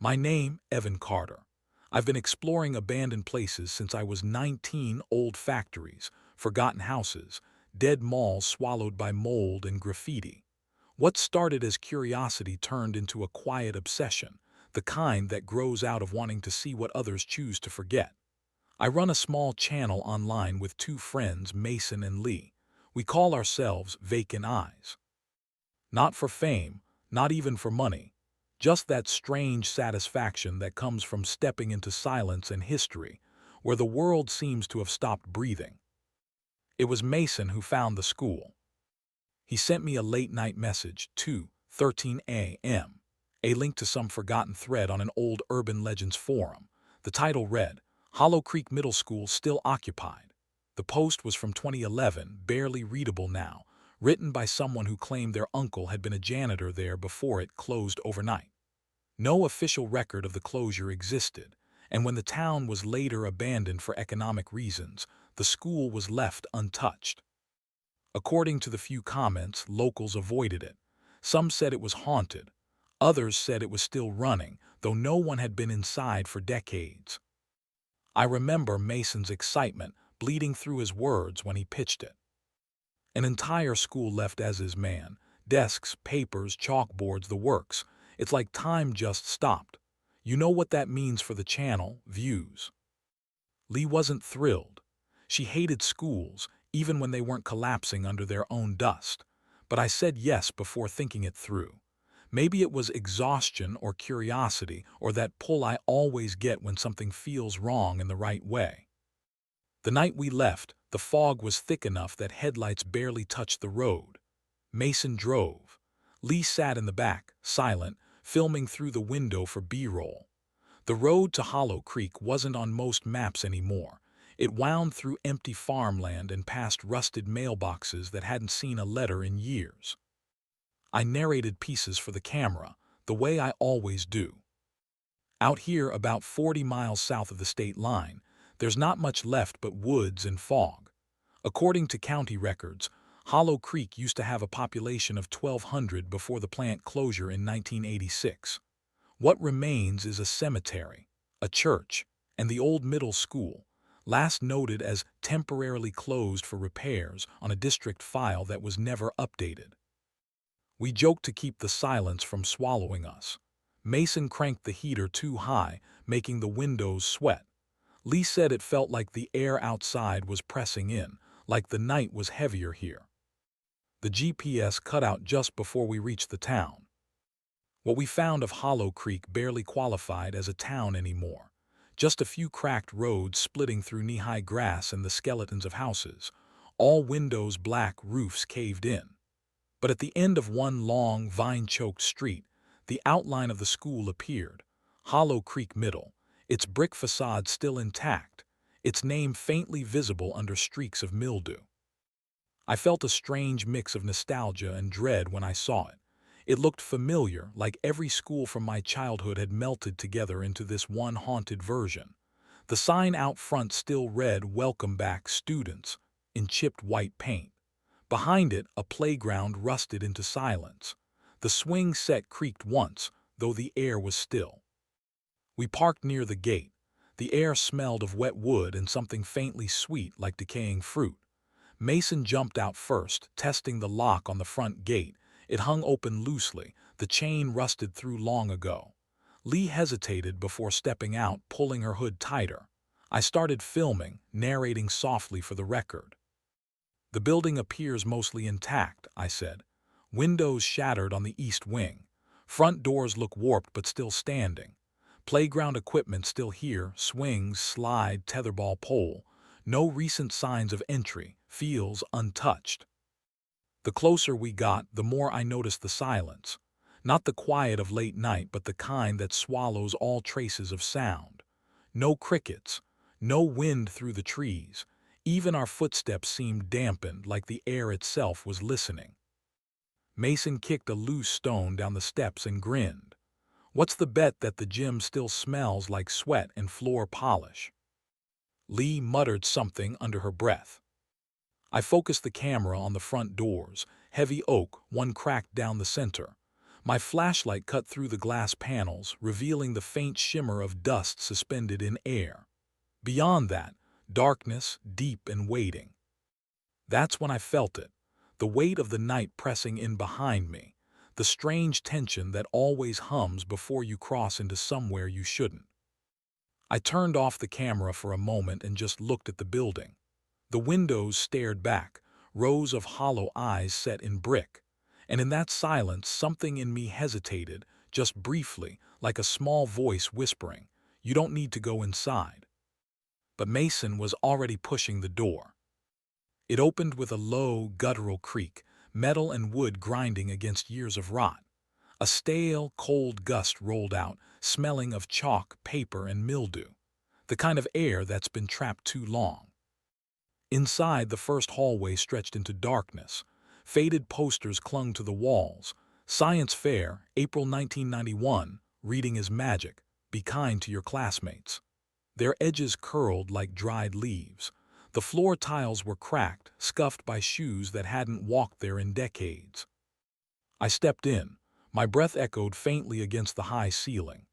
My name, Evan Carter. I've been exploring abandoned places since I was 19, old factories, forgotten houses, dead malls swallowed by mold and graffiti. What started as curiosity turned into a quiet obsession, the kind that grows out of wanting to see what others choose to forget. I run a small channel online with two friends, Mason and Lee. We call ourselves Vacant Eyes. Not for fame, not even for money. Just that strange satisfaction that comes from stepping into silence and history, where the world seems to have stopped breathing. It was Mason who found the school. He sent me a late-night message, 2:13 a.m., a link to some forgotten thread on an old urban legends forum. The title read, Hollow Creek Middle School Still Occupied. The post was from 2011, barely readable now, written by someone who claimed their uncle had been a janitor there before it closed overnight. No official record of the closure existed, and when the town was later abandoned for economic reasons, the school was left untouched. According to the few comments, locals avoided it. Some said it was haunted. Others said it was still running, though no one had been inside for decades. I remember Mason's excitement bleeding through his words when he pitched it. An entire school left as is, man. Desks, papers, chalkboards, the works. It's like time just stopped. You know what that means for the channel, views. Lee wasn't thrilled. She hated schools, even when they weren't collapsing under their own dust. But I said yes before thinking it through. Maybe it was exhaustion or curiosity or that pull I always get when something feels wrong in the right way. The night we left, the fog was thick enough that headlights barely touched the road. Mason drove. Lee sat in the back, silent, filming through the window for B-roll. The road to Hollow Creek wasn't on most maps anymore. It wound through empty farmland and past rusted mailboxes that hadn't seen a letter in years. I narrated pieces for the camera, the way I always do. Out here, about 40 miles south of the state line, there's not much left but woods and fog. According to county records, Hollow Creek used to have a population of 1,200 before the plant closure in 1986. What remains is a cemetery, a church, and the old middle school, last noted as temporarily closed for repairs on a district file that was never updated. We joked to keep the silence from swallowing us. Mason cranked the heater too high, making the windows sweat. Lee said it felt like the air outside was pressing in, like the night was heavier here. The GPS cut out just before we reached the town. What we found of Hollow Creek barely qualified as a town anymore. Just a few cracked roads splitting through knee-high grass and the skeletons of houses, all windows black, roofs caved in. But at the end of one long, vine-choked street, the outline of the school appeared, Hollow Creek Middle, its brick facade still intact, its name faintly visible under streaks of mildew. I felt a strange mix of nostalgia and dread when I saw it. It looked familiar, like every school from my childhood had melted together into this one haunted version. The sign out front still read, "Welcome back, students," in chipped white paint. Behind it, a playground rusted into silence. The swing set creaked once, though the air was still. We parked near the gate. The air smelled of wet wood and something faintly sweet like decaying fruit. Mason jumped out first, testing the lock on the front gate. It hung open loosely, the chain rusted through long ago. Lee hesitated before stepping out, pulling her hood tighter. I started filming, narrating softly for the record. The building appears mostly intact, I said. Windows shattered on the east wing. Front doors look warped but still standing. Playground equipment still here, swings, slide, tetherball pole. No recent signs of entry, feels untouched. The closer we got, the more I noticed the silence. Not the quiet of late night, but the kind that swallows all traces of sound. No crickets, no wind through the trees. Even our footsteps seemed dampened, like the air itself was listening. Mason kicked a loose stone down the steps and grinned. What's the bet that the gym still smells like sweat and floor polish? Lee muttered something under her breath. I focused the camera on the front doors, heavy oak, one cracked down the center. My flashlight cut through the glass panels, revealing the faint shimmer of dust suspended in air. Beyond that, darkness, deep and waiting. That's when I felt it, the weight of the night pressing in behind me, the strange tension that always hums before you cross into somewhere you shouldn't. I turned off the camera for a moment and just looked at the building. The windows stared back, rows of hollow eyes set in brick, and in that silence something in me hesitated, just briefly, like a small voice whispering, "You don't need to go inside." But Mason was already pushing the door. It opened with a low, guttural creak, metal and wood grinding against years of rot. A stale, cold gust rolled out, smelling of chalk, paper, and mildew, the kind of air that's been trapped too long. Inside, the first hallway stretched into darkness. Faded posters clung to the walls. Science Fair, April 1991, reading is magic. Be kind to your classmates. Their edges curled like dried leaves. The floor tiles were cracked, scuffed by shoes that hadn't walked there in decades. I stepped in. My breath echoed faintly against the high ceiling.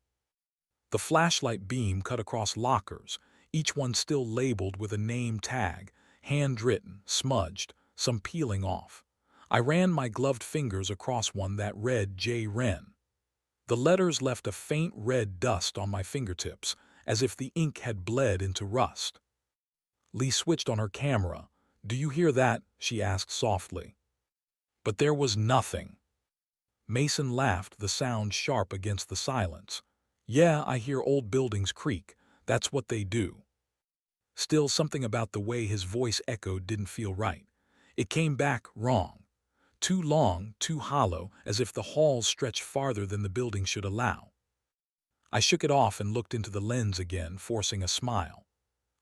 The flashlight beam cut across lockers, each one still labeled with a name tag, handwritten, smudged, some peeling off. I ran my gloved fingers across one that read J. Wren. The letters left a faint red dust on my fingertips, as if the ink had bled into rust. Lee switched on her camera. "Do you hear that?" she asked softly. But there was nothing. Mason laughed, the sound sharp against the silence. "Yeah, I hear old buildings creak. That's what they do." Still, something about the way his voice echoed didn't feel right. It came back wrong. Too long, too hollow, as if the halls stretched farther than the building should allow. I shook it off and looked into the lens again, forcing a smile.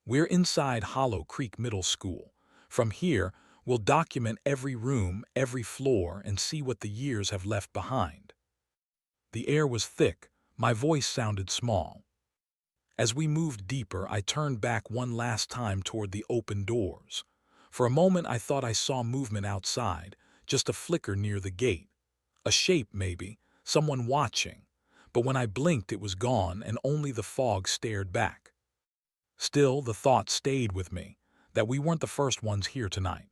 "We're inside Hollow Creek Middle School. From here, we'll document every room, every floor, and see what the years have left behind." The air was thick. My voice sounded small. As we moved deeper, I turned back one last time toward the open doors. For a moment I thought I saw movement outside, just a flicker near the gate. A shape, maybe, someone watching. But when I blinked, it was gone, and only the fog stared back. Still, the thought stayed with me, that we weren't the first ones here tonight.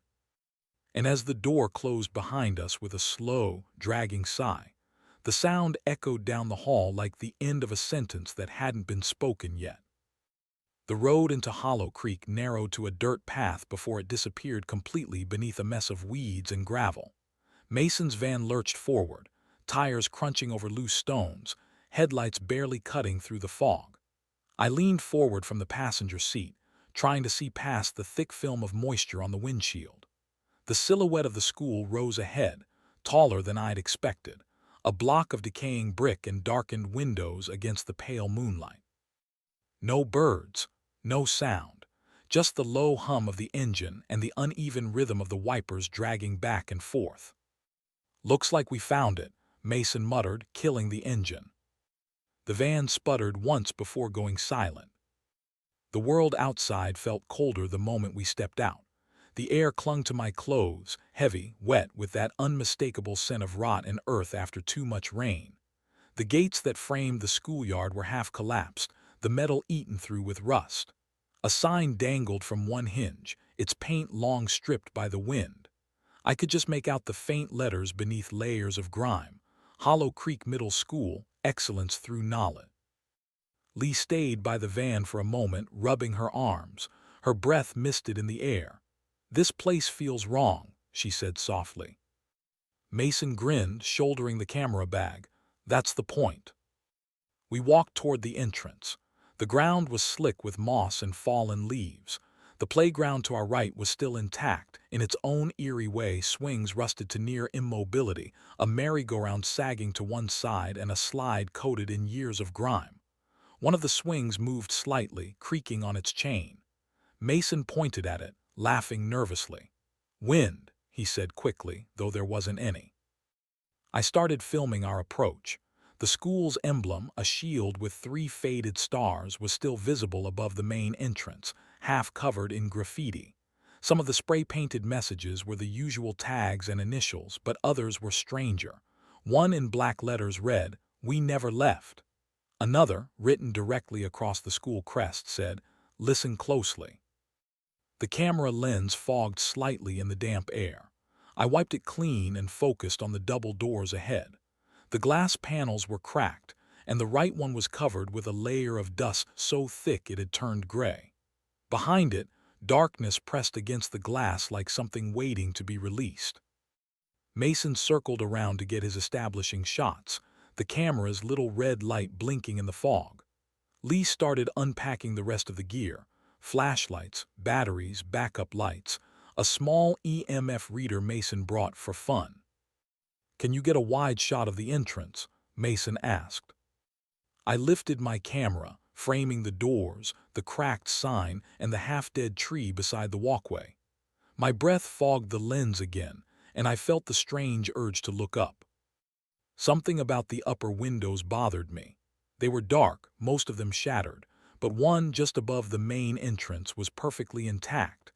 And as the door closed behind us with a slow, dragging sigh, the sound echoed down the hall like the end of a sentence that hadn't been spoken yet. The road into Hollow Creek narrowed to a dirt path before it disappeared completely beneath a mess of weeds and gravel. Mason's van lurched forward, tires crunching over loose stones, headlights barely cutting through the fog. I leaned forward from the passenger seat, trying to see past the thick film of moisture on the windshield. The silhouette of the school rose ahead, taller than I'd expected, a block of decaying brick and darkened windows against the pale moonlight. No birds, no sound, just the low hum of the engine and the uneven rhythm of the wipers dragging back and forth. "Looks like we found it," Mason muttered, killing the engine. The van sputtered once before going silent. The world outside felt colder the moment we stepped out. The air clung to my clothes, heavy, wet, with that unmistakable scent of rot and earth after too much rain. The gates that framed the schoolyard were half collapsed, the metal eaten through with rust. A sign dangled from one hinge, its paint long stripped by the wind. I could just make out the faint letters beneath layers of grime. Hollow Creek Middle School, excellence through knowledge. Lee stayed by the van for a moment, rubbing her arms, her breath misted in the air. "This place feels wrong," she said softly. Mason grinned, shouldering the camera bag. "That's the point." We walked toward the entrance. The ground was slick with moss and fallen leaves. The playground to our right was still intact, in its own eerie way, swings rusted to near immobility, a merry-go-round sagging to one side and a slide coated in years of grime. One of the swings moved slightly, creaking on its chain. Mason pointed at it, laughing nervously. "Wind," he said quickly, though there wasn't any. I started filming our approach. The school's emblem, a shield with 3 faded stars, was still visible above the main entrance, half covered in graffiti. Some of the spray-painted messages were the usual tags and initials, but others were stranger. One in black letters read, "We never left." Another, written directly across the school crest, said, "Listen closely." The camera lens fogged slightly in the damp air. I wiped it clean and focused on the double doors ahead. The glass panels were cracked, and the right one was covered with a layer of dust so thick it had turned gray. Behind it, darkness pressed against the glass like something waiting to be released. Mason circled around to get his establishing shots, the camera's little red light blinking in the fog. Lee started unpacking the rest of the gear: flashlights, batteries, backup lights, a small EMF reader Mason brought for fun. "Can you get a wide shot of the entrance?" Mason asked. I lifted my camera, framing the doors, the cracked sign, and the half-dead tree beside the walkway. My breath fogged the lens again, and I felt the strange urge to look up. Something about the upper windows bothered me. They were dark, most of them shattered, but one just above the main entrance was perfectly intact.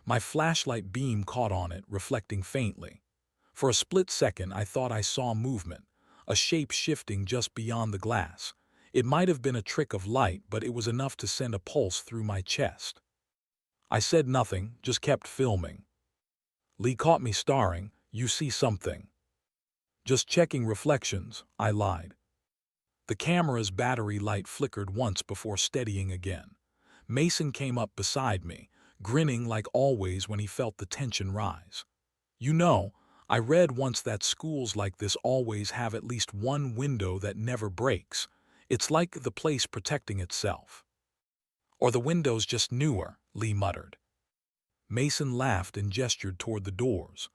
My flashlight beam caught on it, reflecting faintly. For a split second, I thought I saw movement, a shape shifting just beyond the glass. It might have been a trick of light, but it was enough to send a pulse through my chest. I said nothing, just kept filming. Lee caught me staring. "You see something?" "Just checking reflections," I lied. The camera's battery light flickered once before steadying again. Mason came up beside me, grinning like always when he felt the tension rise. "You know, I read once that schools like this always have at least one window that never breaks. It's like the place protecting itself." "Or the window's just newer," Lee muttered. Mason laughed and gestured toward the doors.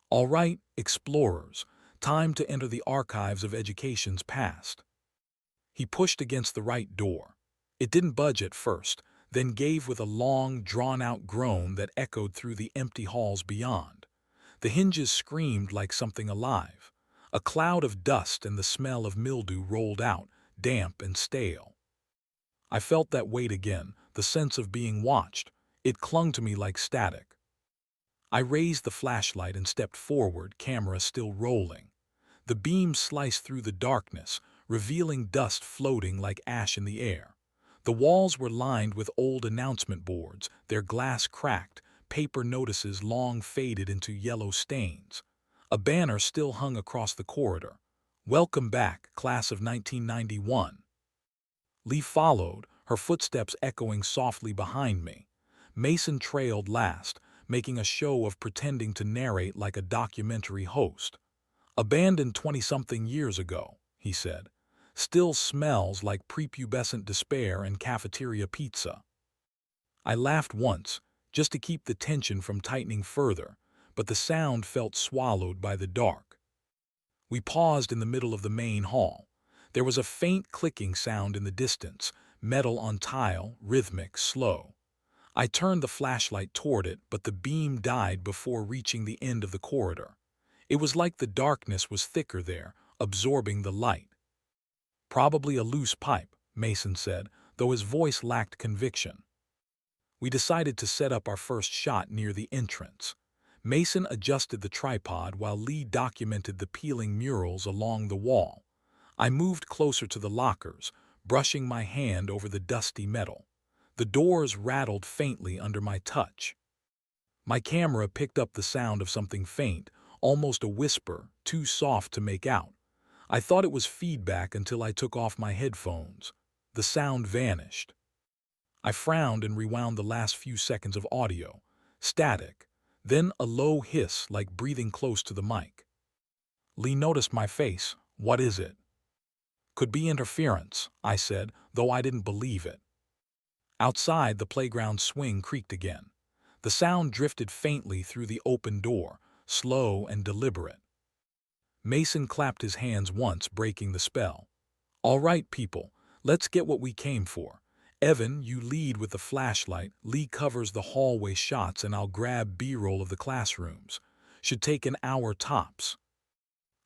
"All right, explorers, time to enter the archives of education's past." He pushed against the right door. It didn't budge at first, then gave with a long, drawn-out groan that echoed through the empty halls beyond. The hinges screamed like something alive. A cloud of dust and the smell of mildew rolled out, damp and stale. I felt that weight again, the sense of being watched. It clung to me like static. I raised the flashlight and stepped forward, camera still rolling. The beam sliced through the darkness, revealing dust floating like ash in the air. The walls were lined with old announcement boards, their glass cracked, paper notices long faded into yellow stains. A banner still hung across the corridor: "Welcome back, class of 1991. Lee followed, her footsteps echoing softly behind me. Mason trailed last, making a show of pretending to narrate like a documentary host. "Abandoned 20-something years ago," he said. "Still smells like prepubescent despair and cafeteria pizza." I laughed once, just to keep the tension from tightening further, but the sound felt swallowed by the dark. We paused in the middle of the main hall. There was a faint clicking sound in the distance, metal on tile, rhythmic, slow. I turned the flashlight toward it, but the beam died before reaching the end of the corridor. It was like the darkness was thicker there, absorbing the light. "Probably a loose pipe," Mason said, though his voice lacked conviction. We decided to set up our first shot near the entrance. Mason adjusted the tripod while Lee documented the peeling murals along the wall. I moved closer to the lockers, brushing my hand over the dusty metal. The doors rattled faintly under my touch. My camera picked up the sound of something faint, almost a whisper, too soft to make out. I thought it was feedback until I took off my headphones. The sound vanished. I frowned and rewound the last few seconds of audio. Static. Then a low hiss, like breathing close to the mic. Lee noticed my face. "What is it?" "Could be interference," I said, though I didn't believe it. Outside, the playground swing creaked again. The sound drifted faintly through the open door, slow and deliberate. Mason clapped his hands once, breaking the spell. "All right, people, let's get what we came for. Evan, you lead with the flashlight, Lee covers the hallway shots, and I'll grab B-roll of the classrooms. Should take an hour tops."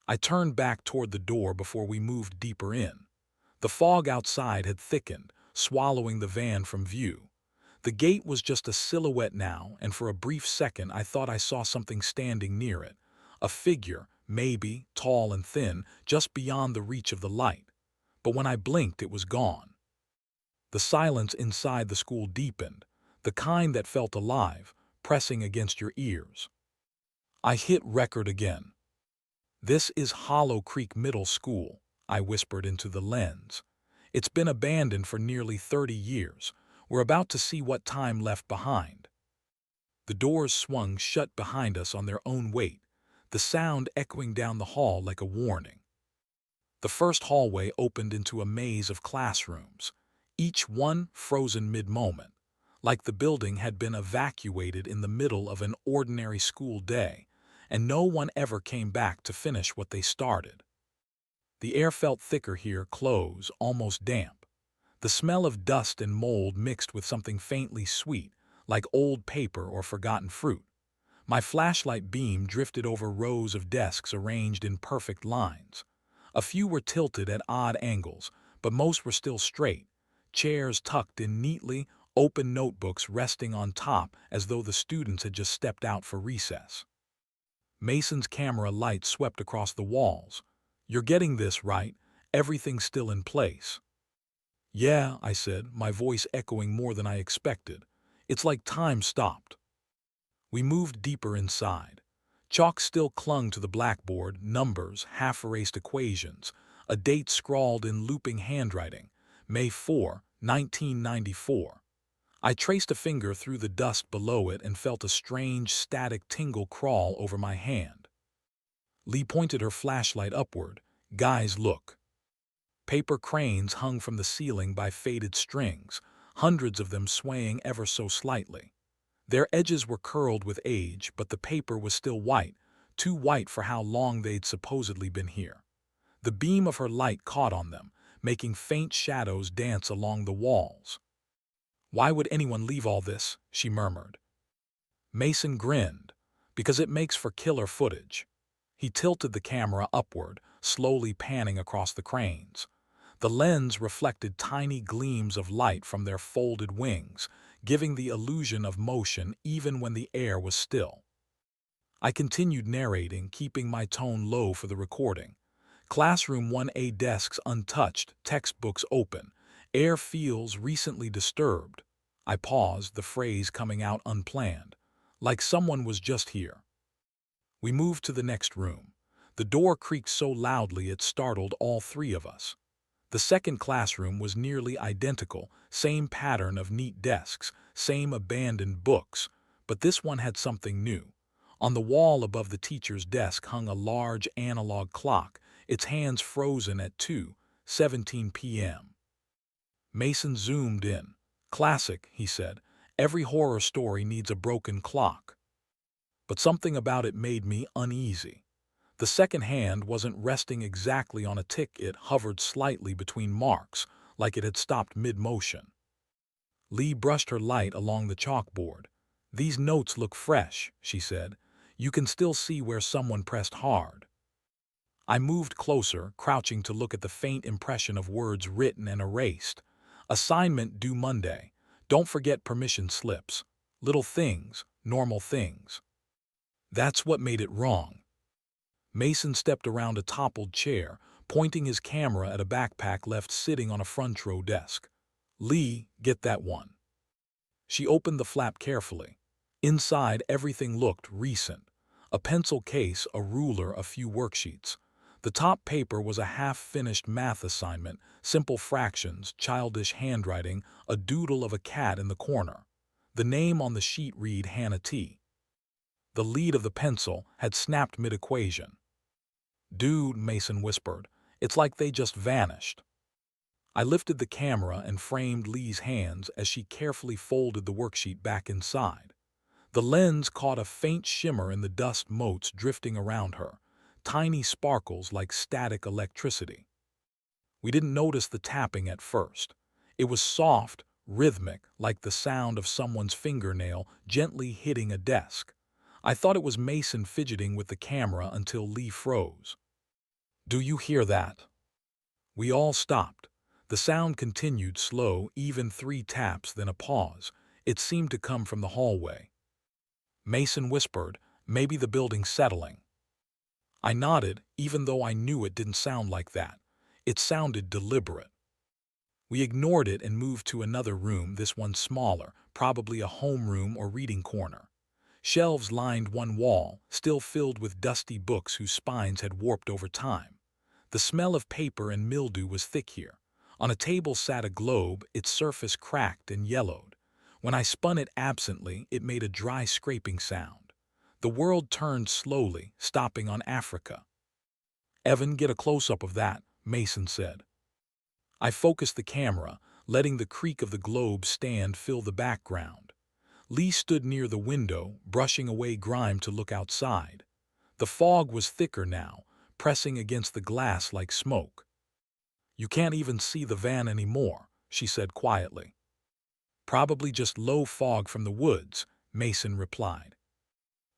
I turned back toward the door before we moved deeper in. The fog outside had thickened, swallowing the van from view. The gate was just a silhouette now, and for a brief second I thought I saw something standing near it. A figure, maybe, tall and thin, just beyond the reach of the light. But when I blinked, it was gone. The silence inside the school deepened, the kind that felt alive, pressing against your ears. I hit record again. "This is Hollow Creek Middle School," I whispered into the lens. "It's been abandoned for nearly 30 years. We're about to see what time left behind." The doors swung shut behind us on their own weight, the sound echoing down the hall like a warning. The first hallway opened into a maze of classrooms, each one frozen mid-moment, like the building had been evacuated in the middle of an ordinary school day, and no one ever came back to finish what they started. The air felt thicker here, close, almost damp. The smell of dust and mold mixed with something faintly sweet, like old paper or forgotten fruit. My flashlight beam drifted over rows of desks arranged in perfect lines. A few were tilted at odd angles, but most were still straight, chairs tucked in neatly, open notebooks resting on top as though the students had just stepped out for recess. Mason's camera light swept across the walls. "You're getting this, right? Everything's still in place." "Yeah," I said, my voice echoing more than I expected. "It's like time stopped." We moved deeper inside. Chalk still clung to the blackboard, numbers, half-erased equations, a date scrawled in looping handwriting, May 4, 1994. I traced a finger through the dust below it and felt a strange, static tingle crawl over my hand. Lee pointed her flashlight upward. "Guys, look." Paper cranes hung from the ceiling by faded strings, hundreds of them swaying ever so slightly. Their edges were curled with age, but the paper was still white, too white for how long they'd supposedly been here. The beam of her light caught on them, making faint shadows dance along the walls. "Why would anyone leave all this?" she murmured. Mason grinned. "Because it makes for killer footage." He tilted the camera upward, slowly panning across the cranes. The lens reflected tiny gleams of light from their folded wings, giving the illusion of motion even when the air was still. I continued narrating, keeping my tone low for the recording. Classroom 1A desks untouched, textbooks open. Air feels recently disturbed. I paused, the phrase coming out unplanned. Like someone was just here. We moved to the next room. The door creaked so loudly it startled all three of us. The second classroom was nearly identical, same pattern of neat desks, same abandoned books, but this one had something new. On the wall above the teacher's desk hung a large analog clock, its hands frozen at 2:17 p.m. Mason zoomed in. "Classic," he said. "Every horror story needs a broken clock." But something about it made me uneasy. The second hand wasn't resting exactly on a tick, it hovered slightly between marks, like it had stopped mid-motion. Lee brushed her light along the chalkboard. "These notes look fresh," she said. "You can still see where someone pressed hard." I moved closer, crouching to look at the faint impression of words written and erased. "Assignment due Monday. Don't forget permission slips. Little things, normal things." That's what made it wrong. Mason stepped around a toppled chair, pointing his camera at a backpack left sitting on a front row desk. "Lee, get that one." She opened the flap carefully. Inside, everything looked recent. A pencil case, a ruler, a few worksheets. The top paper was a half-finished math assignment, simple fractions, childish handwriting, a doodle of a cat in the corner. The name on the sheet read Hannah T. The lead of the pencil had snapped mid-equation. "Dude," Mason whispered, "it's like they just vanished." I lifted the camera and framed Lee's hands as she carefully folded the worksheet back inside. The lens caught a faint shimmer in the dust motes drifting around her, tiny sparkles like static electricity. We didn't notice the tapping at first. It was soft, rhythmic, like the sound of someone's fingernail gently hitting a desk. I thought it was Mason fidgeting with the camera until Lee froze. "Do you hear that?" We all stopped. The sound continued, slow, even 3 taps, then a pause. It seemed to come from the hallway. Mason whispered, "Maybe the building's settling." I nodded, even though I knew it didn't sound like that. It sounded deliberate. We ignored it and moved to another room, this one smaller, probably a homeroom or reading corner. Shelves lined one wall, still filled with dusty books whose spines had warped over time. The smell of paper and mildew was thick here. On a table sat a globe, its surface cracked and yellowed. When I spun it absently, it made a dry scraping sound. The world turned slowly, stopping on Africa. "Evan, get a close-up of that," Mason said. I focused the camera, letting the creak of the globe stand fill the background. Lee stood near the window, brushing away grime to look outside. The fog was thicker now, pressing against the glass like smoke. "You can't even see the van anymore," she said quietly. "Probably just low fog from the woods," Mason replied.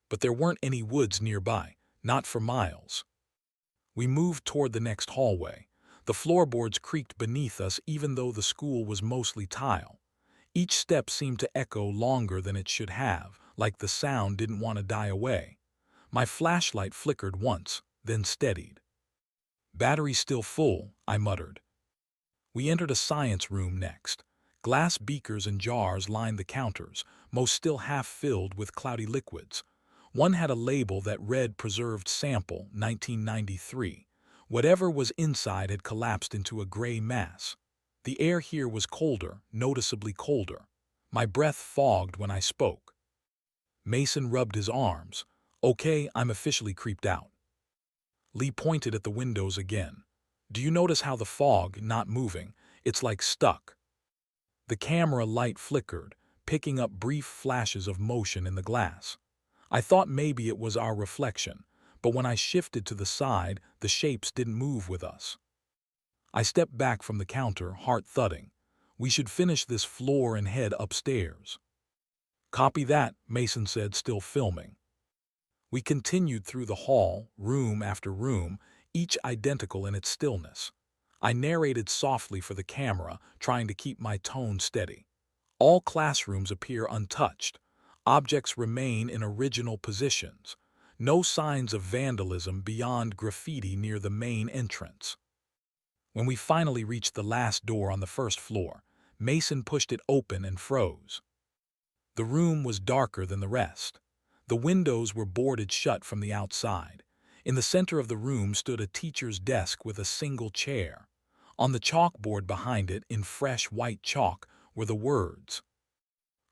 But there weren't any woods nearby, not for miles. We moved toward the next hallway. The floorboards creaked beneath us even though the school was mostly tile. Each step seemed to echo longer than it should have, like the sound didn't want to die away. My flashlight flickered once, then steadied. "Battery's still full," I muttered. We entered a science room next. Glass beakers and jars lined the counters, most still half filled with cloudy liquids. One had a label that read "Preserved Sample, 1993. Whatever was inside had collapsed into a gray mass. The air here was colder, noticeably colder. My breath fogged when I spoke. Mason rubbed his arms. "Okay, I'm officially creeped out." Lee pointed at the windows again. "Do you notice how the fog, not moving, it's like stuck?" The camera light flickered, picking up brief flashes of motion in the glass. I thought maybe it was our reflection, but when I shifted to the side, the shapes didn't move with us. I stepped back from the counter, heart thudding. We should finish this floor and head upstairs. "Copy that," Mason said, still filming. We continued through the hall, room after room, each identical in its stillness. I narrated softly for the camera, trying to keep my tone steady. All classrooms appear untouched. Objects remain in original positions. No signs of vandalism beyond graffiti near the main entrance. When we finally reached the last door on the first floor, Mason pushed it open and froze. The room was darker than the rest. The windows were boarded shut from the outside. In the center of the room stood a teacher's desk with a single chair. On the chalkboard behind it, in fresh white chalk, were the words,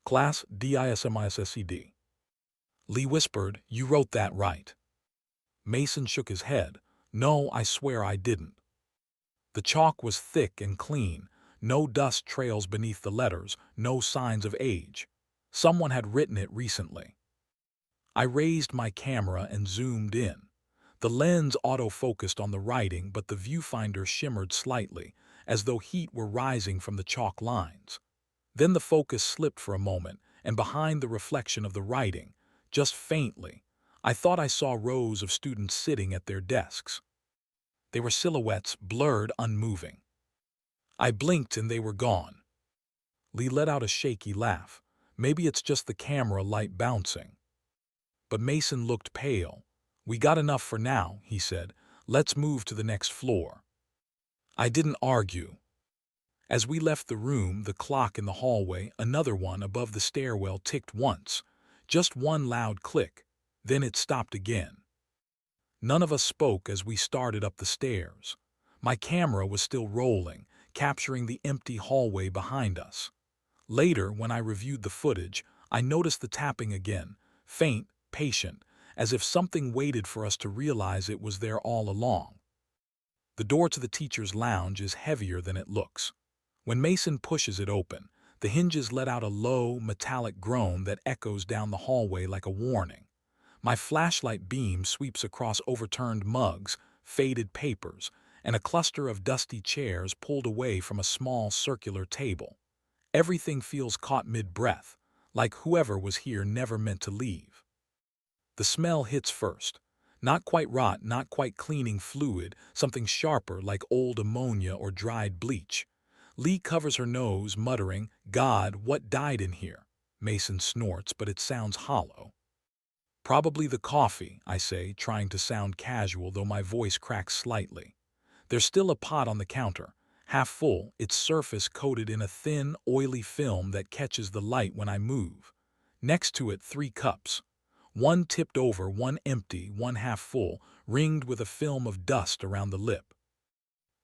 "Class DISMISSED." Lee whispered, "You wrote that right." Mason shook his head. "No, I swear I didn't." The chalk was thick and clean, no dust trails beneath the letters, no signs of age. Someone had written it recently. I raised my camera and zoomed in. The lens auto-focused on the writing, but the viewfinder shimmered slightly, as though heat were rising from the chalk lines. Then the focus slipped for a moment, and behind the reflection of the writing, just faintly, I thought I saw rows of students sitting at their desks. They were silhouettes, blurred, unmoving. I blinked and they were gone. Lee let out a shaky laugh. "Maybe it's just the camera light bouncing." But Mason looked pale. "We got enough for now," he said. "Let's move to the next floor." I didn't argue. As we left the room, the clock in the hallway, another one above the stairwell, ticked once. Just one loud click. Then it stopped again. None of us spoke as we started up the stairs. My camera was still rolling, capturing the empty hallway behind us. Later, when I reviewed the footage, I noticed the tapping again, faint, patient, as if something waited for us to realize it was there all along. The door to the teacher's lounge is heavier than it looks. When Mason pushes it open, the hinges let out a low, metallic groan that echoes down the hallway like a warning. My flashlight beam sweeps across overturned mugs, faded papers, and a cluster of dusty chairs pulled away from a small circular table. Everything feels caught mid-breath, like whoever was here never meant to leave. The smell hits first. Not quite rot, not quite cleaning fluid, something sharper like old ammonia or dried bleach. Lee covers her nose, muttering, "God, what died in here?" Mason snorts, but it sounds hollow. Probably the coffee, I say, trying to sound casual though my voice cracks slightly. There's still a pot on the counter, half full, its surface coated in a thin, oily film that catches the light when I move. Next to it, 3 cups. One tipped over, one empty, one half full, ringed with a film of dust around the lip.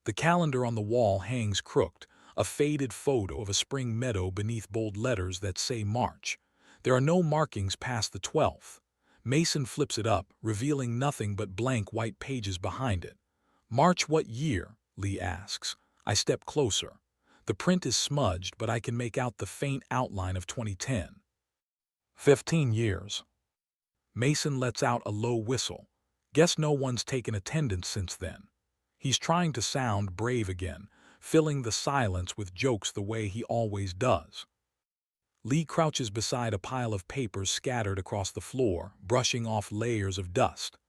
The calendar on the wall hangs crooked, a faded photo of a spring meadow beneath bold letters that say March. There are no markings past the 12th. Mason flips it up, revealing nothing but blank white pages behind it. March what year? Lee asks. I step closer. The print is smudged, but I can make out the faint outline of 2010. 15 years. Mason lets out a low whistle. Guess no one's taken attendance since then. He's trying to sound brave again, filling the silence with jokes the way he always does. Lee crouches beside a pile of papers scattered across the floor, brushing off layers of dust.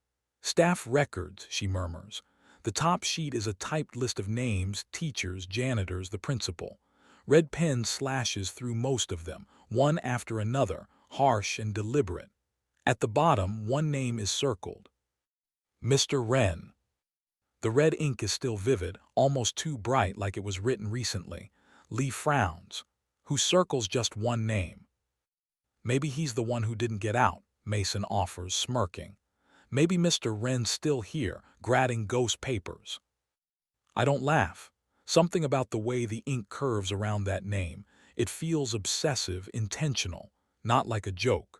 Staff records, she murmurs. The top sheet is a typed list of names, teachers, janitors, the principal. Red pen slashes through most of them, one after another, harsh and deliberate. At the bottom, one name is circled. Mr. Wren. The red ink is still vivid, almost too bright like it was written recently. Lee frowns. Who circles just one name? Maybe he's the one who didn't get out, Mason offers, smirking. Maybe Mr. Wren's still here, grading ghost papers. I don't laugh. Something about the way the ink curves around that name. It feels obsessive, intentional, not like a joke.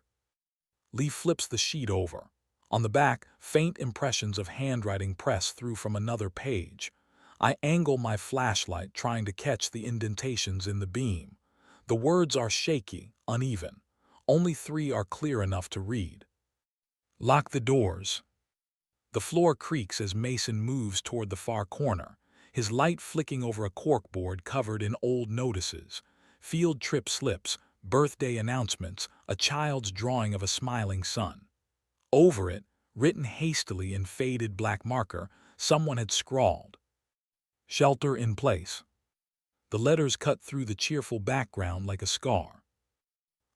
Lee flips the sheet over. On the back, faint impressions of handwriting press through from another page. I angle my flashlight, trying to catch the indentations in the beam. The words are shaky, uneven. Only 3 are clear enough to read. Lock the doors. The floor creaks as Mason moves toward the far corner, his light flicking over a corkboard covered in old notices. Field trip slips, birthday announcements, a child's drawing of a smiling sun. Over it, written hastily in faded black marker, someone had scrawled, "Shelter in place." The letters cut through the cheerful background like a scar.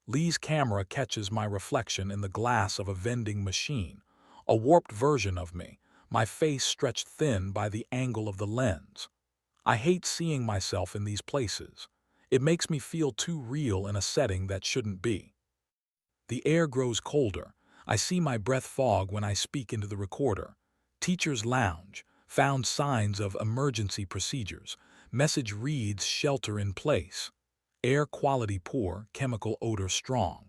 Lee's camera catches my reflection in the glass of a vending machine, a warped version of me, my face stretched thin by the angle of the lens. I hate seeing myself in these places. It makes me feel too real in a setting that shouldn't be. The air grows colder. I see my breath fog when I speak into the recorder. Teacher's lounge. Found signs of emergency procedures. Message reads shelter in place. Air quality poor, chemical odor strong.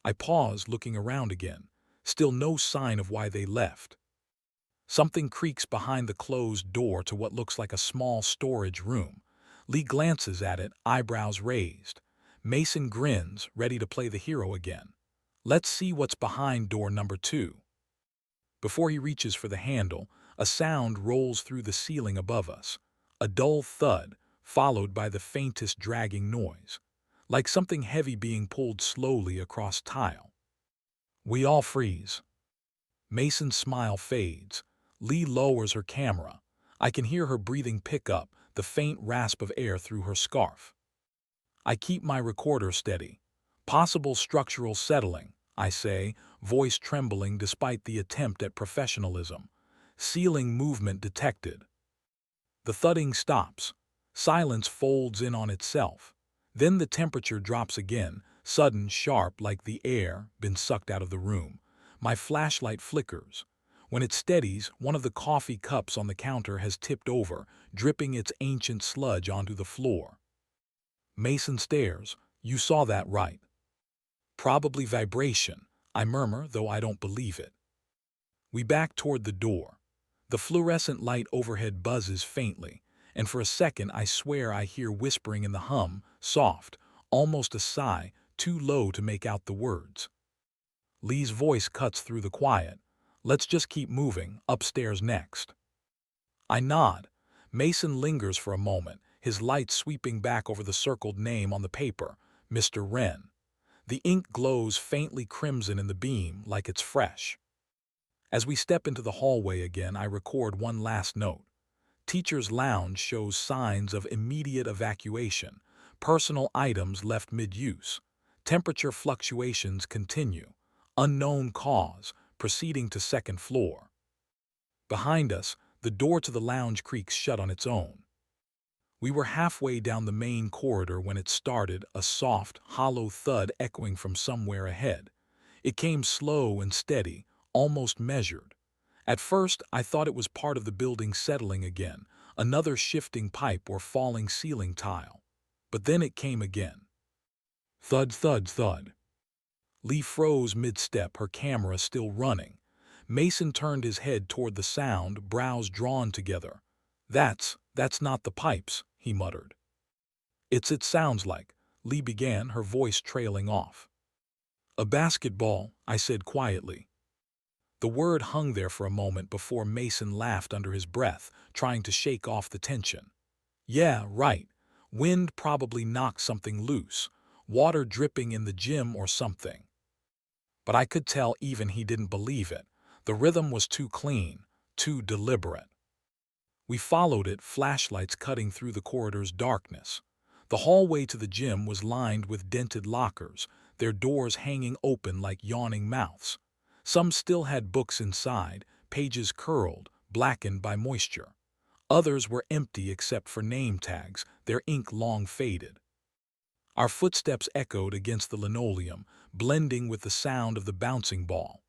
I pause, looking around again. Still no sign of why they left. Something creaks behind the closed door to what looks like a small storage room. Lee glances at it, eyebrows raised. Mason grins, ready to play the hero again. Let's see what's behind door number 2. Before he reaches for the handle, a sound rolls through the ceiling above us. A dull thud, followed by the faintest dragging noise, like something heavy being pulled slowly across tile. We all freeze. Mason's smile fades. Lee lowers her camera. I can hear her breathing pick up, the faint rasp of air through her scarf. I keep my recorder steady. Possible structural settling, I say, voice trembling despite the attempt at professionalism. Ceiling movement detected. The thudding stops. Silence folds in on itself. Then the temperature drops again, sudden, sharp, like the air been sucked out of the room. My flashlight flickers. When it steadies, one of the coffee cups on the counter has tipped over, dripping its ancient sludge onto the floor. Mason stares. You saw that right. Probably vibration, I murmur, though I don't believe it. We back toward the door. The fluorescent light overhead buzzes faintly, and for a second I swear I hear whispering in the hum, soft, almost a sigh, too low to make out the words. Lee's voice cuts through the quiet. Let's just keep moving, upstairs next. I nod. Mason lingers for a moment, his light sweeping back over the circled name on the paper, Mr. Wren. The ink glows faintly crimson in the beam, like it's fresh. As we step into the hallway again, I record one last note. Teacher's lounge shows signs of immediate evacuation. Personal items left mid-use. Temperature fluctuations continue. Unknown cause, proceeding to second floor. Behind us, the door to the lounge creaks shut on its own. We were halfway down the main corridor when it started, a soft, hollow thud echoing from somewhere ahead. It came slow and steady, almost measured. At first, I thought it was part of the building settling again, another shifting pipe or falling ceiling tile. But then it came again. Thud, thud, thud. Lee froze mid-step, her camera still running. Mason turned his head toward the sound, brows drawn together. That's not the pipes, he muttered. It sounds like, Lee began, her voice trailing off. A basketball, I said quietly. The word hung there for a moment before Mason laughed under his breath, trying to shake off the tension. Yeah, right. Wind probably knocked something loose. Water dripping in the gym or something. But I could tell even he didn't believe it. The rhythm was too clean, too deliberate. We followed it, flashlights cutting through the corridor's darkness. The hallway to the gym was lined with dented lockers, their doors hanging open like yawning mouths. Some still had books inside, pages curled, blackened by moisture. Others were empty except for name tags, their ink long faded. Our footsteps echoed against the linoleum, blending with the sound of the bouncing ball.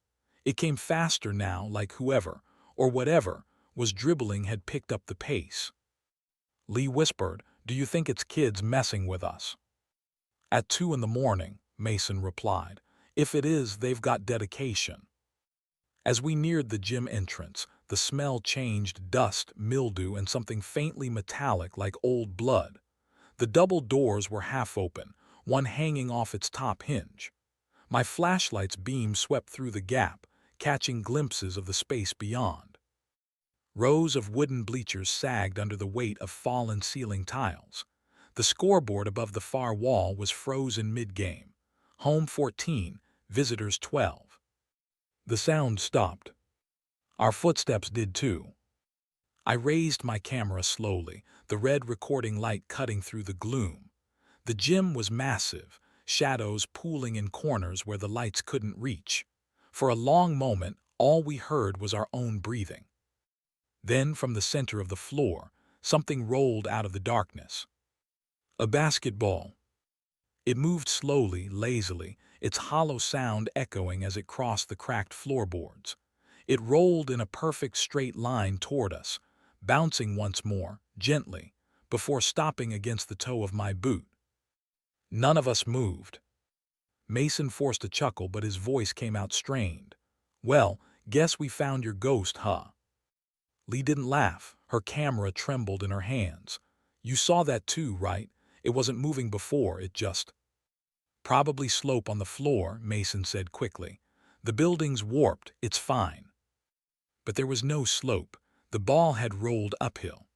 It came faster now, like whoever, or whatever, was dribbling had picked up the pace. Lee whispered, "Do you think it's kids messing with us?" "At 2 in the morning," Mason replied. "If it is, they've got dedication." As we neared the gym entrance, the smell changed, dust, mildew, and something faintly metallic like old blood. The double doors were half open, one hanging off its top hinge. My flashlight's beam swept through the gap, catching glimpses of the space beyond. Rows of wooden bleachers sagged under the weight of fallen ceiling tiles. The scoreboard above the far wall was frozen mid-game. Home 14, visitors 12. The sound stopped. Our footsteps did too. I raised my camera slowly, the red recording light cutting through the gloom. The gym was massive, shadows pooling in corners where the lights couldn't reach. For a long moment, all we heard was our own breathing. Then, from the center of the floor, something rolled out of the darkness. A basketball. It moved slowly, lazily, its hollow sound echoing as it crossed the cracked floorboards. It rolled in a perfect straight line toward us, bouncing once more, gently, before stopping against the toe of my boot. None of us moved. Mason forced a chuckle, but his voice came out strained. "Well, guess we found your ghost, huh?" Lee didn't laugh. Her camera trembled in her hands. "You saw that too, right? It wasn't moving before, it just—" "Probably slope on the floor," Mason said quickly. "The building's warped, it's fine." But there was no slope. The ball had rolled uphill.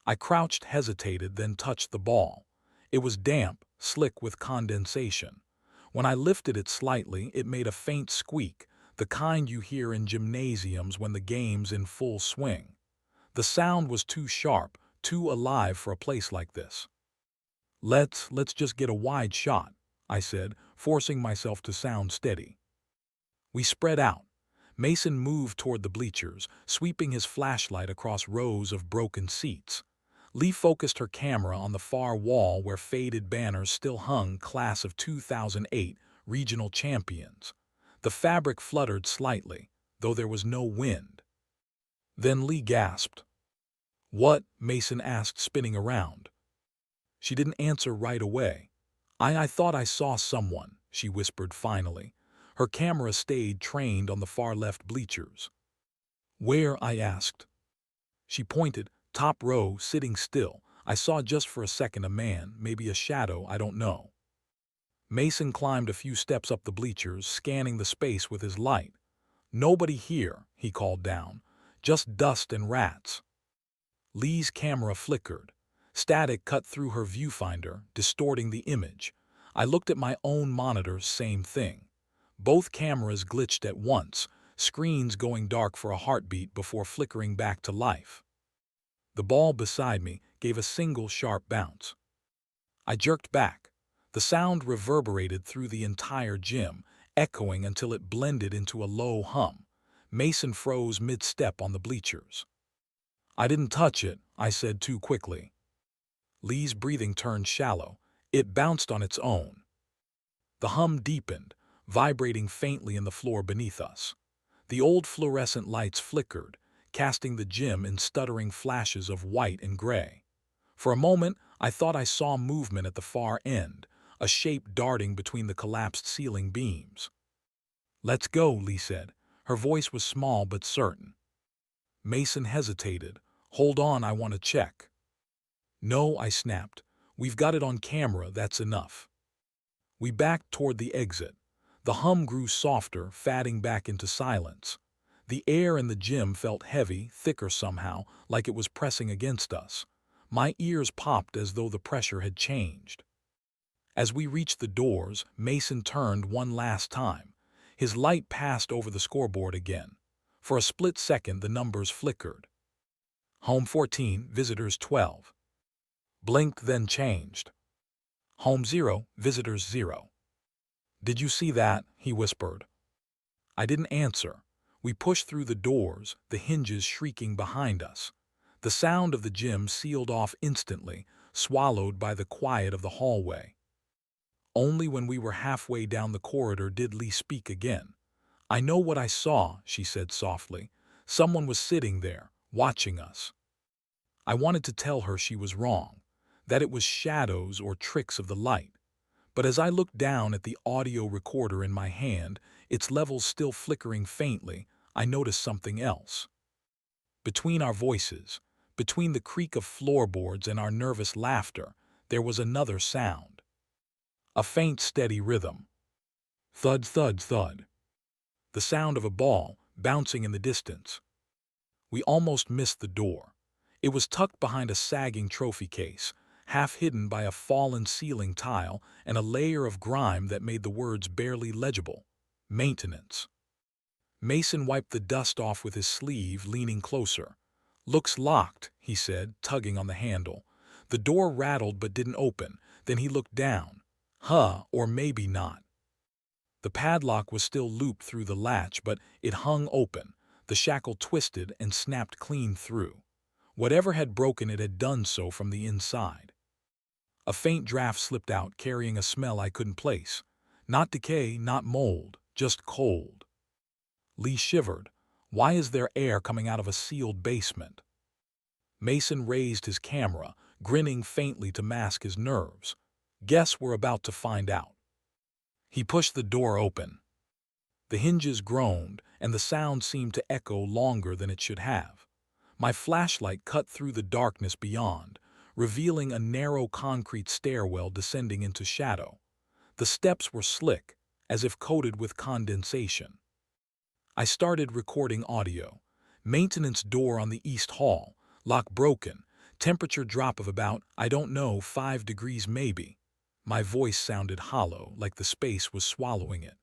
I crouched, hesitated, then touched the ball. It was damp, slick with condensation. When I lifted it slightly, it made a faint squeak, the kind you hear in gymnasiums when the game's in full swing. The sound was too sharp, too alive for a place like this. Let's just get a wide shot," I said, forcing myself to sound steady. We spread out. Mason moved toward the bleachers, sweeping his flashlight across rows of broken seats. Lee focused her camera on the far wall where faded banners still hung, Class of 2008, Regional Champions. The fabric fluttered slightly, though there was no wind. Then Lee gasped. "What?" Mason asked, spinning around. She didn't answer right away. I thought I saw someone," she whispered finally. Her camera stayed trained on the far left bleachers. "Where?" I asked. She pointed, "Top row, sitting still. I saw just for a second a man, maybe a shadow, I don't know." Mason climbed a few steps up the bleachers, scanning the space with his light. "Nobody here," he called down. "Just dust and rats." Lee's camera flickered. Static cut through her viewfinder, distorting the image. I looked at my own monitor, same thing. Both cameras glitched at once, screens going dark for a heartbeat before flickering back to life. The ball beside me gave a single sharp bounce. I jerked back. The sound reverberated through the entire gym, echoing until it blended into a low hum. Mason froze mid-step on the bleachers. "I didn't touch it," I said too quickly. Lee's breathing turned shallow. It bounced on its own. The hum deepened, vibrating faintly in the floor beneath us. The old fluorescent lights flickered, casting the gym in stuttering flashes of white and gray. For a moment, I thought I saw movement at the far end, a shape darting between the collapsed ceiling beams. "Let's go," Lee said. Her voice was small but certain. Mason hesitated. "Hold on, I want to check." "No," I snapped. "We've got it on camera, that's enough." We backed toward the exit. The hum grew softer, fading back into silence. The air in the gym felt heavy, thicker somehow, like it was pressing against us. My ears popped as though the pressure had changed. As we reached the doors, Mason turned one last time. His light passed over the scoreboard again. For a split second, the numbers flickered. Home 14, visitors 12. Blinked, then changed. Home 0, visitors 0. "Did you see that?" he whispered. I didn't answer. We pushed through the doors, the hinges shrieking behind us. The sound of the gym sealed off instantly, swallowed by the quiet of the hallway. Only when we were halfway down the corridor did Lee speak again. "I know what I saw," she said softly. "Someone was sitting there, watching us." I wanted to tell her she was wrong, that it was shadows or tricks of the light. But as I looked down at the audio recorder in my hand, its levels still flickering faintly, I noticed something else. Between our voices, between the creak of floorboards and our nervous laughter, there was another sound. A faint, steady rhythm. Thud, thud, thud. The sound of a ball bouncing in the distance. We almost missed the door. It was tucked behind a sagging trophy case, half hidden by a fallen ceiling tile and a layer of grime that made the words barely legible. Maintenance. Mason wiped the dust off with his sleeve, leaning closer. "Looks locked," he said, tugging on the handle. The door rattled but didn't open. Then he looked down. Or maybe not. The padlock was still looped through the latch, but it hung open. The shackle twisted and snapped clean through. Whatever had broken it had done so from the inside. A faint draft slipped out, carrying a smell I couldn't place. Not decay, not mold, just cold. Lee shivered. "Why is there air coming out of a sealed basement?" Mason raised his camera, grinning faintly to mask his nerves. "Guess we're about to find out." He pushed the door open. The hinges groaned, and the sound seemed to echo longer than it should have. My flashlight cut through the darkness beyond, revealing a narrow concrete stairwell descending into shadow. The steps were slick, as if coated with condensation. I started recording audio. Maintenance door on the east hall, lock broken, temperature drop of about, I don't know, 5 degrees maybe. My voice sounded hollow, like the space was swallowing it.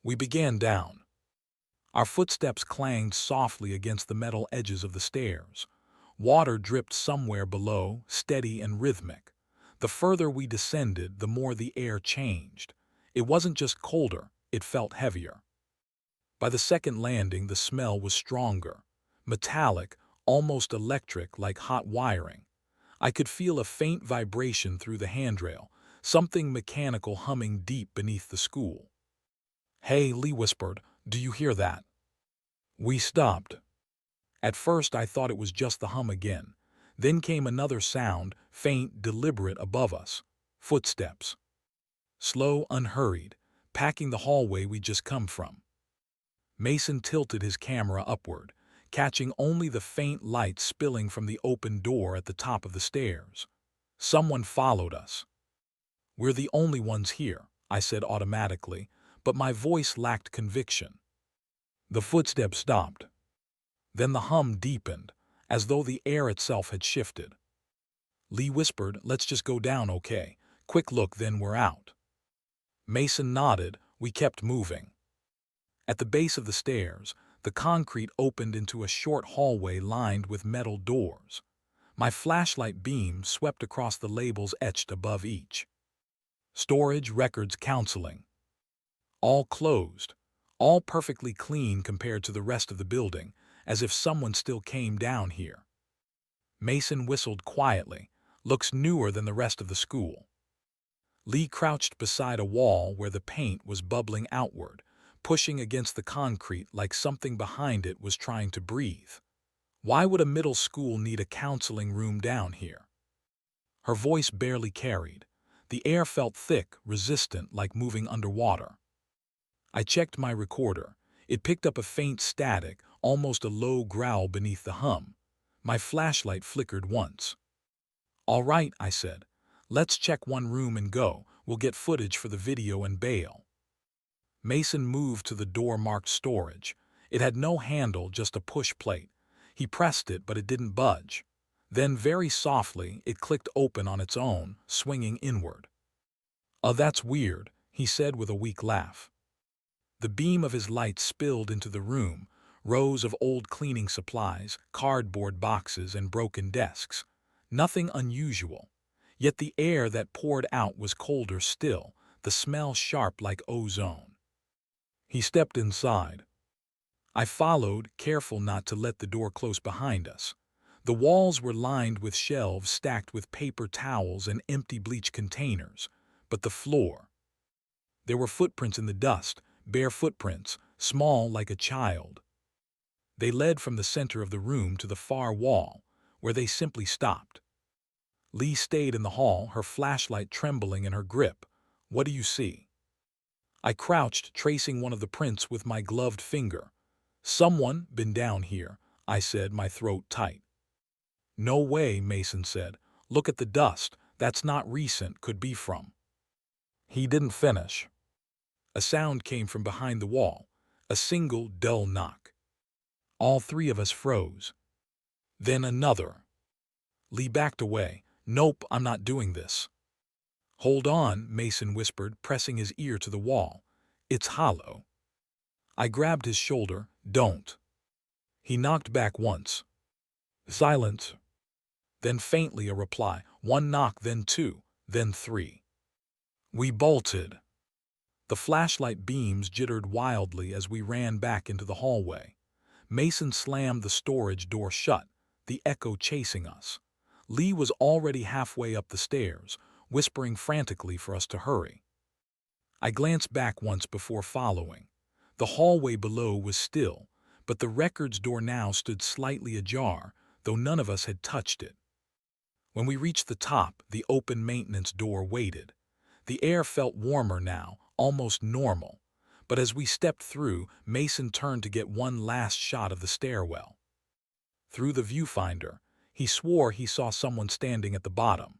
We began down. Our footsteps clanged softly against the metal edges of the stairs. Water dripped somewhere below, steady and rhythmic. The further we descended, the more the air changed. It wasn't just colder, it felt heavier. By the second landing, the smell was stronger. Metallic, almost electric, like hot wiring. I could feel a faint vibration through the handrail, something mechanical humming deep beneath the school. "Hey," Lee whispered, "do you hear that?" We stopped. At first I thought it was just the hum again. Then came another sound, faint, deliberate, above us. Footsteps. Slow, unhurried, packing the hallway we'd just come from. Mason tilted his camera upward, catching only the faint light spilling from the open door at the top of the stairs. Someone followed us. "We're the only ones here," I said automatically, but my voice lacked conviction. The footsteps stopped. Then the hum deepened, as though the air itself had shifted. Lee whispered, "Let's just go down, okay? Quick look, then we're out." Mason nodded. We kept moving. At the base of the stairs, the concrete opened into a short hallway lined with metal doors. My flashlight beam swept across the labels etched above each. Storage, records, counseling. all closed, all perfectly clean compared to the rest of the building, as if someone still came down here. Mason whistled quietly. Looks newer than the rest of the school. Lee crouched beside a wall where the paint was bubbling outward, pushing against the concrete like something behind it was trying to breathe. Why would a middle school need a counseling room down here? Her voice barely carried. The air felt thick, resistant, like moving underwater. I checked my recorder. It picked up a faint static, almost a low growl beneath the hum. My flashlight flickered once. "All right," I said. "Let's check one room and go. We'll get footage for the video and bail." Mason moved to the door marked storage. It had no handle, just a push plate. He pressed it, but it didn't budge. Then, very softly, it clicked open on its own, swinging inward. "Oh, that's weird," he said with a weak laugh. The beam of his light spilled into the room, rows of old cleaning supplies, cardboard boxes, and broken desks. Nothing unusual. Yet the air that poured out was colder still, the smell sharp like ozone. He stepped inside. I followed, careful not to let the door close behind us. The walls were lined with shelves stacked with paper towels and empty bleach containers. But the floor. There were footprints in the dust, bare footprints, small like a child. They led from the center of the room to the far wall, where they simply stopped. Lee stayed in the hall, her flashlight trembling in her grip. "What do you see?" I crouched, tracing one of the prints with my gloved finger. "Someone been down here," I said, my throat tight. "No way," Mason said. "Look at the dust. That's not recent, could be from." He didn't finish. A sound came from behind the wall, a single dull knock. All three of us froze. Then another. Lee backed away. "Nope, I'm not doing this." "Hold on," Mason whispered, pressing his ear to the wall. "It's hollow." I grabbed his shoulder. "Don't." He knocked back once. Silence. Then faintly a reply. One knock, then two, then three. We bolted. The flashlight beams jittered wildly as we ran back into the hallway. Mason slammed the storage door shut, the echo chasing us. Lee was already halfway up the stairs, whispering frantically for us to hurry. I glanced back once before following. The hallway below was still, but the records door now stood slightly ajar, though none of us had touched it. When we reached the top, the open maintenance door waited. The air felt warmer now, almost normal. But as we stepped through, Mason turned to get one last shot of the stairwell. Through the viewfinder, he swore he saw someone standing at the bottom.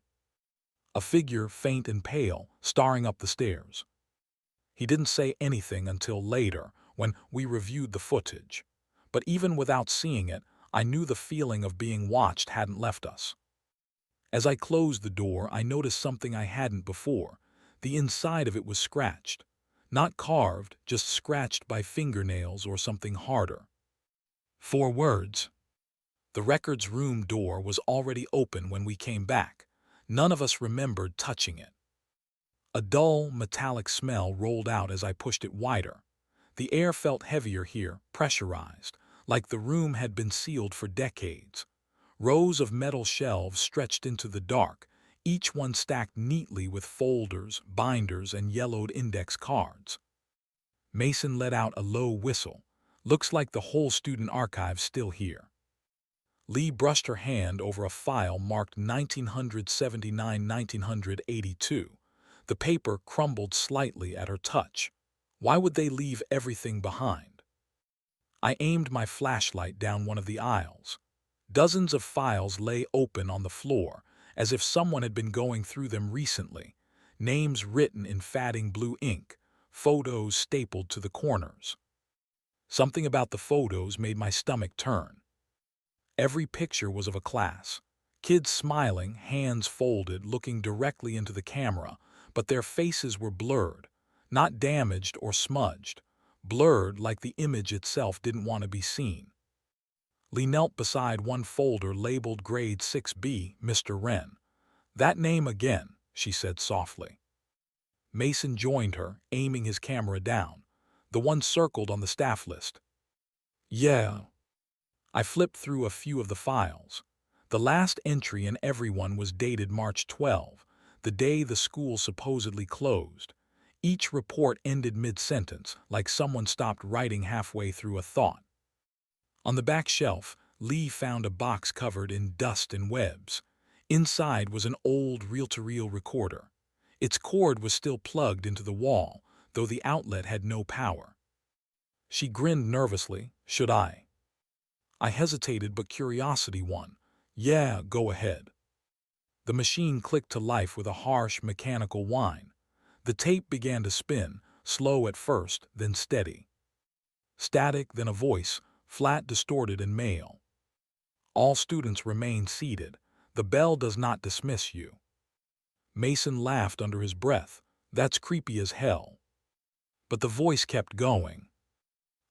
A figure, faint and pale, staring up the stairs. He didn't say anything until later, when we reviewed the footage. But even without seeing it, I knew the feeling of being watched hadn't left us. As I closed the door, I noticed something I hadn't before. The inside of it was scratched. Not carved, just scratched by fingernails or something harder. 4 words. The records room door was already open when we came back. None of us remembered touching it. A dull, metallic smell rolled out as I pushed it wider. The air felt heavier here, pressurized, like the room had been sealed for decades. Rows of metal shelves stretched into the dark, each one stacked neatly with folders, binders, and yellowed index cards. Mason let out a low whistle. "Looks like the whole student archive's still here." Lee brushed her hand over a file marked 1979-1982. The paper crumbled slightly at her touch. Why would they leave everything behind? I aimed my flashlight down one of the aisles. Dozens of files lay open on the floor, as if someone had been going through them recently. Names written in fading blue ink, photos stapled to the corners. Something about the photos made my stomach turn. Every picture was of a class. Kids smiling, hands folded, looking directly into the camera, but their faces were blurred, not damaged or smudged. Blurred like the image itself didn't want to be seen. Lee knelt beside one folder labeled Grade 6B, Mr. Wren. "That name again," she said softly. Mason joined her, aiming his camera down, the one circled on the staff list. Yeah. I flipped through a few of the files. The last entry in everyone was dated March 12, the day the school supposedly closed. Each report ended mid-sentence, like someone stopped writing halfway through a thought. On the back shelf, Lee found a box covered in dust and webs. Inside was an old reel-to-reel recorder. Its cord was still plugged into the wall, though the outlet had no power. She grinned nervously. Should I? I hesitated, but curiosity won. Yeah, go ahead. The machine clicked to life with a harsh, mechanical whine. The tape began to spin, slow at first, then steady. Static, then a voice, flat, distorted, and male. All students remain seated. The bell does not dismiss you. Mason laughed under his breath. That's creepy as hell. But the voice kept going.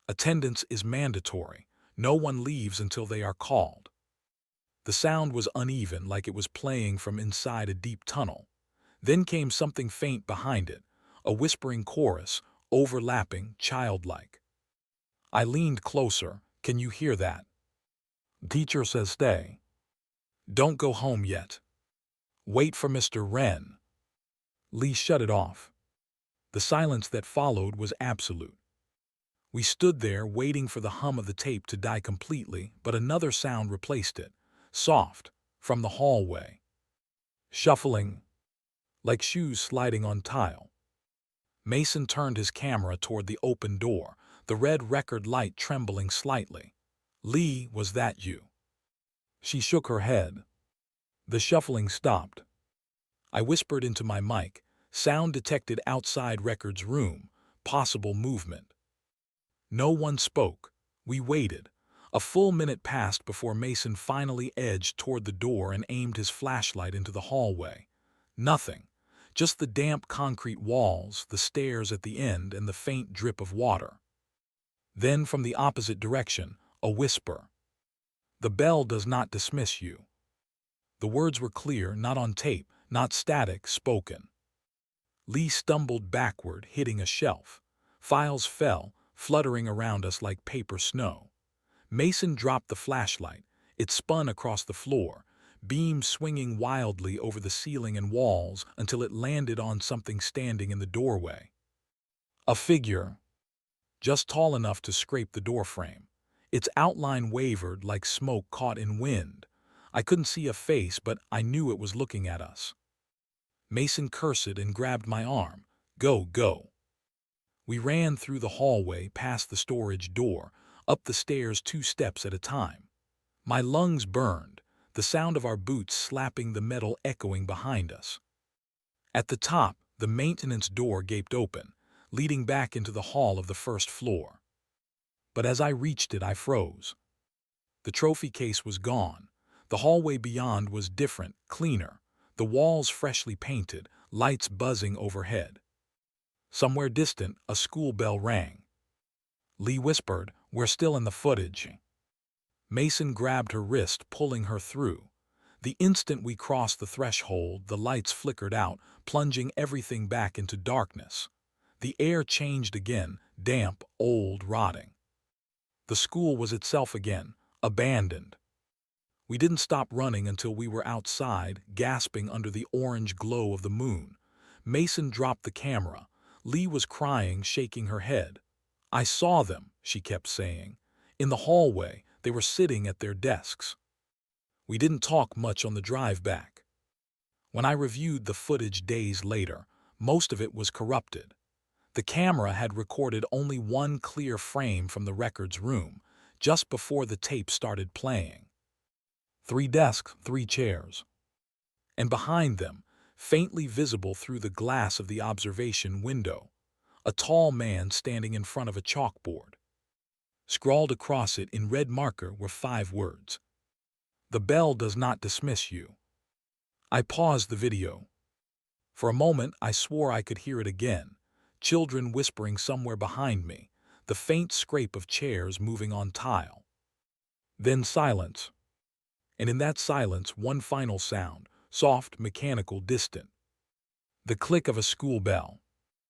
Attendance is mandatory. No one leaves until they are called. The sound was uneven, like it was playing from inside a deep tunnel. Then came something faint behind it, a whispering chorus, overlapping, childlike. I leaned closer. Can you hear that? Teacher says stay. Don't go home yet. Wait for Mr. Wren. Lee shut it off. The silence that followed was absolute. We stood there waiting for the hum of the tape to die completely, but another sound replaced it, soft, from the hallway. Shuffling, like shoes sliding on tile. Mason turned his camera toward the open door, the red record light trembling slightly. Lee, was that you? She shook her head. The shuffling stopped. I whispered into my mic, sound detected outside records room, possible movement. No one spoke. We waited. A full minute passed before Mason finally edged toward the door and aimed his flashlight into the hallway. Nothing. Just the damp concrete walls, the stairs at the end, and the faint drip of water. Then, from the opposite direction, a whisper. The bell does not dismiss you. The words were clear, not on tape, not static, spoken. Lee stumbled backward, hitting a shelf. Files fell, fluttering around us like paper snow. Mason dropped the flashlight. It spun across the floor, beams swinging wildly over the ceiling and walls until it landed on something standing in the doorway. A figure, just tall enough to scrape the doorframe. Its outline wavered like smoke caught in wind. I couldn't see a face, but I knew it was looking at us. Mason cursed and grabbed my arm. Go, go. We ran through the hallway, past the storage door, up the stairs 2 steps at a time. My lungs burned, the sound of our boots slapping the metal echoing behind us. At the top, the maintenance door gaped open, leading back into the hall of the first floor. But as I reached it, I froze. The trophy case was gone. The hallway beyond was different, cleaner, the walls freshly painted, lights buzzing overhead. Somewhere distant, a school bell rang. Lee whispered, "We're still in the footage." Mason grabbed her wrist, pulling her through. The instant we crossed the threshold, the lights flickered out, plunging everything back into darkness. The air changed again, damp, old, rotting. The school was itself again, abandoned. We didn't stop running until we were outside, gasping under the orange glow of the moon. Mason dropped the camera. Lee was crying, shaking her head. "I saw them," she kept saying. "In the hallway, they were sitting at their desks." We didn't talk much on the drive back. When I reviewed the footage days later, most of it was corrupted. The camera had recorded only one clear frame from the records room, just before the tape started playing. 3 desks, 3 chairs. And behind them, faintly visible through the glass of the observation window, a tall man standing in front of a chalkboard. Scrawled across it in red marker were 5 words. "The bell does not dismiss you." I paused the video. For a moment, I swore I could hear it again. Children whispering somewhere behind me, the faint scrape of chairs moving on tile. Then silence. And in that silence, one final sound, soft, mechanical, distant. The click of a school bell.